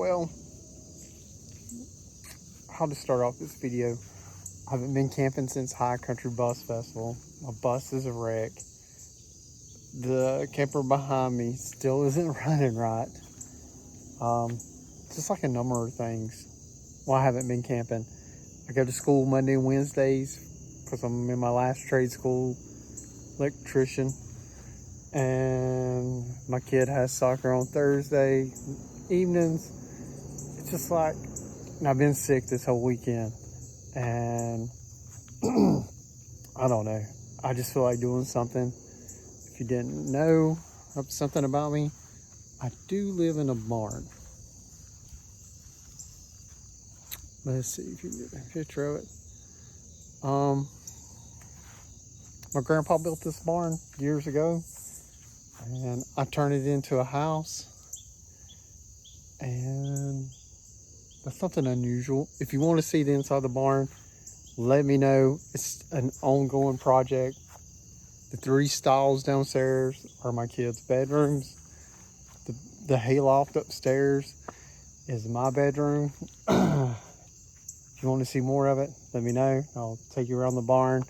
Well, how to start off this video. I haven't been camping since High Country Bus Festival. My bus is a wreck. The camper behind me still isn't running right. Just like a number of things. Well, I haven't been camping. I go to school Monday and Wednesdays because I'm in my last trade school, electrician. And my kid has soccer on Thursday evenings. It's just like, and I've been sick this whole weekend. And I don't know. I just feel like doing something. If you didn't know something about me, I do live in a barn. Let's see if you can get a picture of it. My grandpa built this barn years ago, and I turned it into a house. And that's something unusual. If you want to see the inside of the barn, let me know. It's an ongoing project. The 3 stalls downstairs are my kids' bedrooms. The hayloft upstairs is my bedroom. If you want to see more of it, let me know. I'll take you around the barn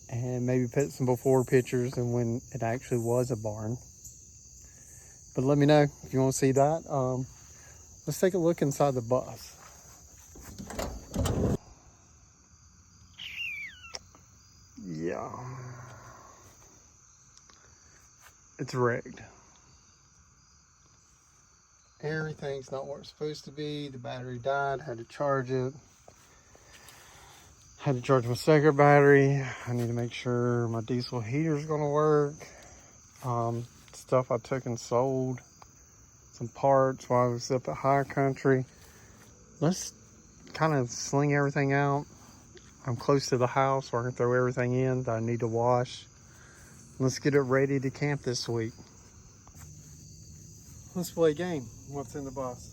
and maybe put some before pictures and when it actually was a barn. But let me know if you want to see that. Let's take a look inside the bus. Yeah. It's wrecked. Everything's not where it's supposed to be. The battery died, had to charge it. Had to charge my second battery. I need to make sure my diesel heater is gonna work. Stuff I took and sold. Some parts while I was up at High Country. Let's kind of sling everything out. I'm close to the house where I can throw everything in that I need to wash. Let's get it ready to camp this week. Let's play a game. What's in the bus?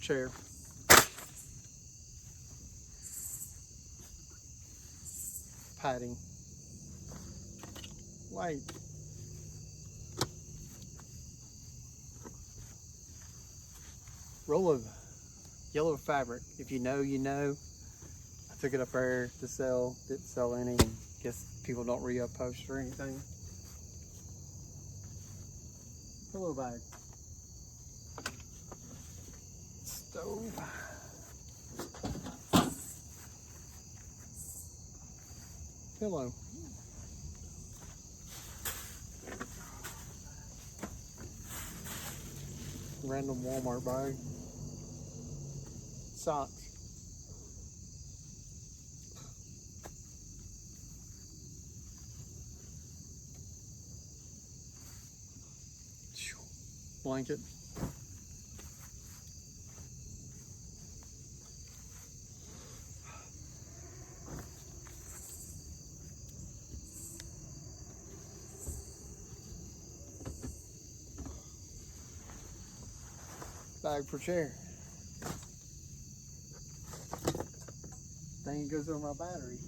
Chair. Padding. Light. Roll of yellow fabric. If you know, you know. I took it up there to sell. Didn't sell any. Guess people don't re-up post or anything. Pillow bag. Stove. Pillow. Random Walmart bag. Socks. Blanket. Bag for chair. Thing goes on my battery.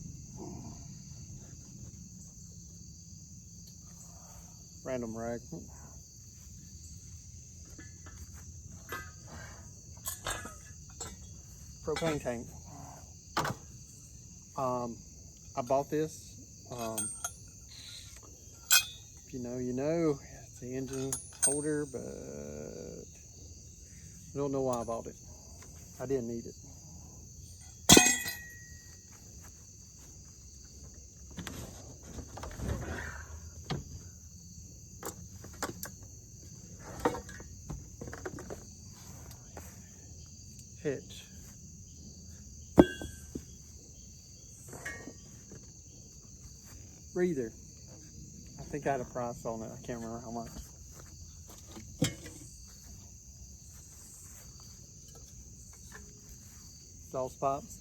Random rag. Propane tank. I bought this. If you know, you know. It's the engine holder, but I don't know why I bought it. I didn't need it. Hitch. Breather. I think I had a price on it. I can't remember how much. Sauce pops.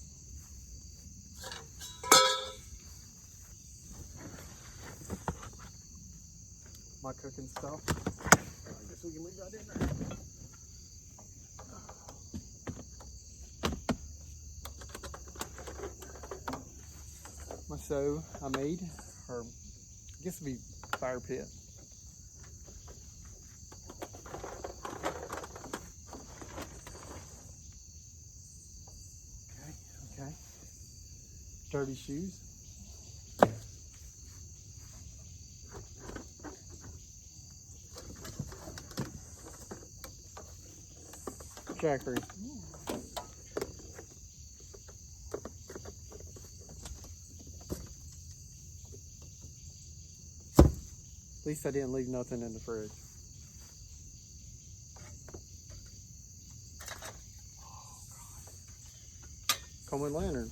My cooking stuff. I guess we can leave that in there. My stove I made, or I guess it'd be fire pit. Okay. Dirty shoes. Jackery. At least I didn't leave nothing in the fridge. Come with lantern.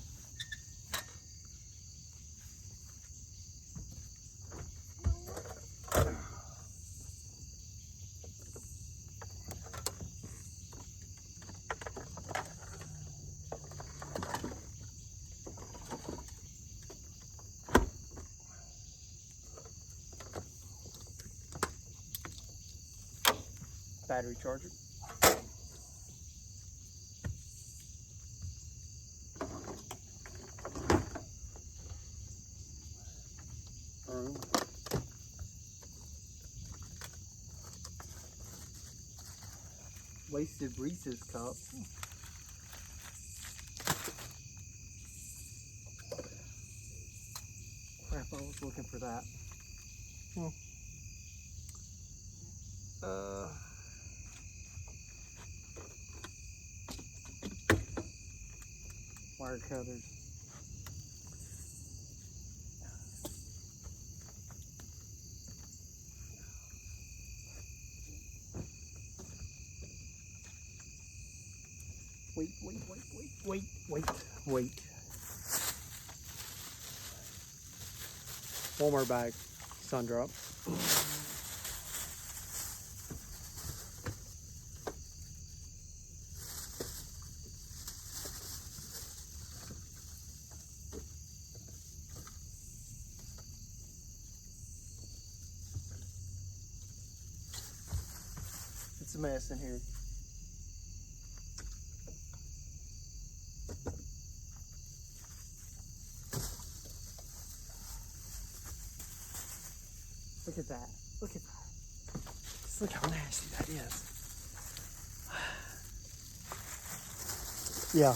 Battery charger. Wasted Reese's cup. Crap, I was looking for that. Wire cutters. Wait. Walmart bag, sun drop. It's a mess in here. Look at that. Look at that. Just look how nasty that is. Yeah. I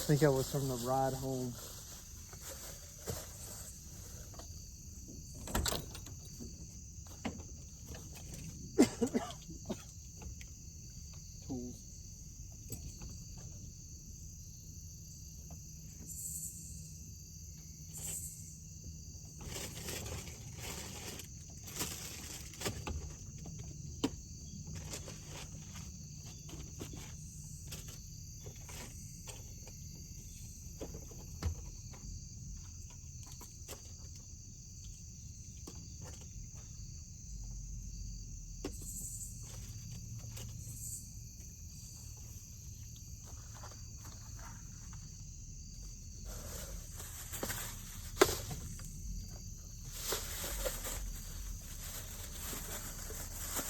think that was from the ride home. Tools.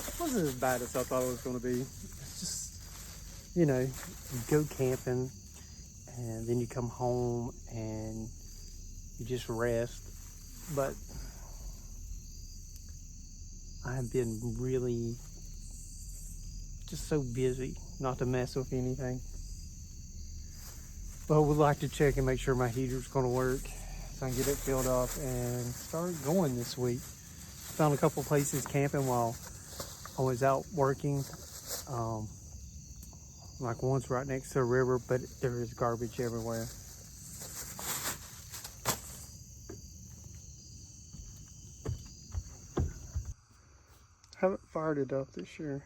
It wasn't as bad as I thought it was going to be. It's just, you know, you go camping and then you come home and you just rest. But I have been really just so busy not to mess with anything. But I would like to check and make sure my heater's going to work so I can get it filled up and start going this week. Found a couple places camping while I was out working. Like one's right next to a river, but there is garbage everywhere. Haven't fired it up this year.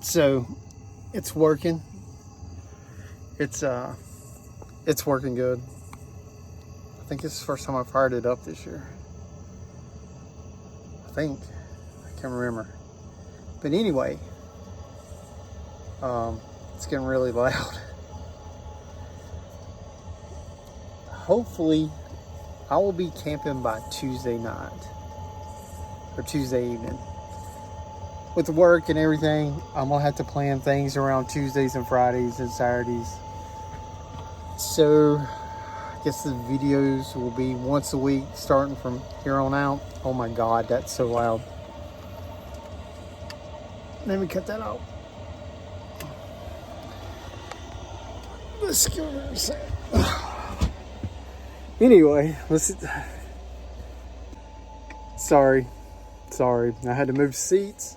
So it's working. It's working good. I think this is the first time I fired it up this year. I can't remember. But anyway, it's getting really loud. Hopefully I will be camping by Tuesday night or Tuesday evening. With the work and everything, I'm gonna have to plan things around Tuesdays and Fridays and Saturdays. So I guess the videos will be once a week starting from here on out. Oh my God, that's so loud. Let me cut that out. Let's go over a second. Anyway, sorry. I had to move seats.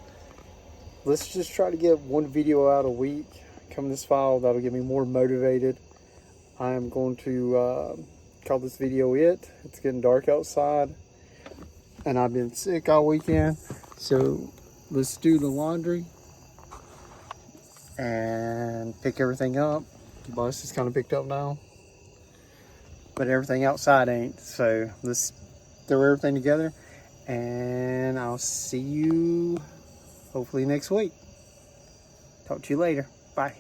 Let's just try to get one video out a week. Come this fall, that'll get me more motivated. I am going to call this video it. It's getting dark outside, and I've been sick all weekend. So let's do the laundry and pick everything up. The bus is kind of picked up now, but everything outside ain't. So let's throw everything together, and I'll see you hopefully next week. Talk to you later. Bye.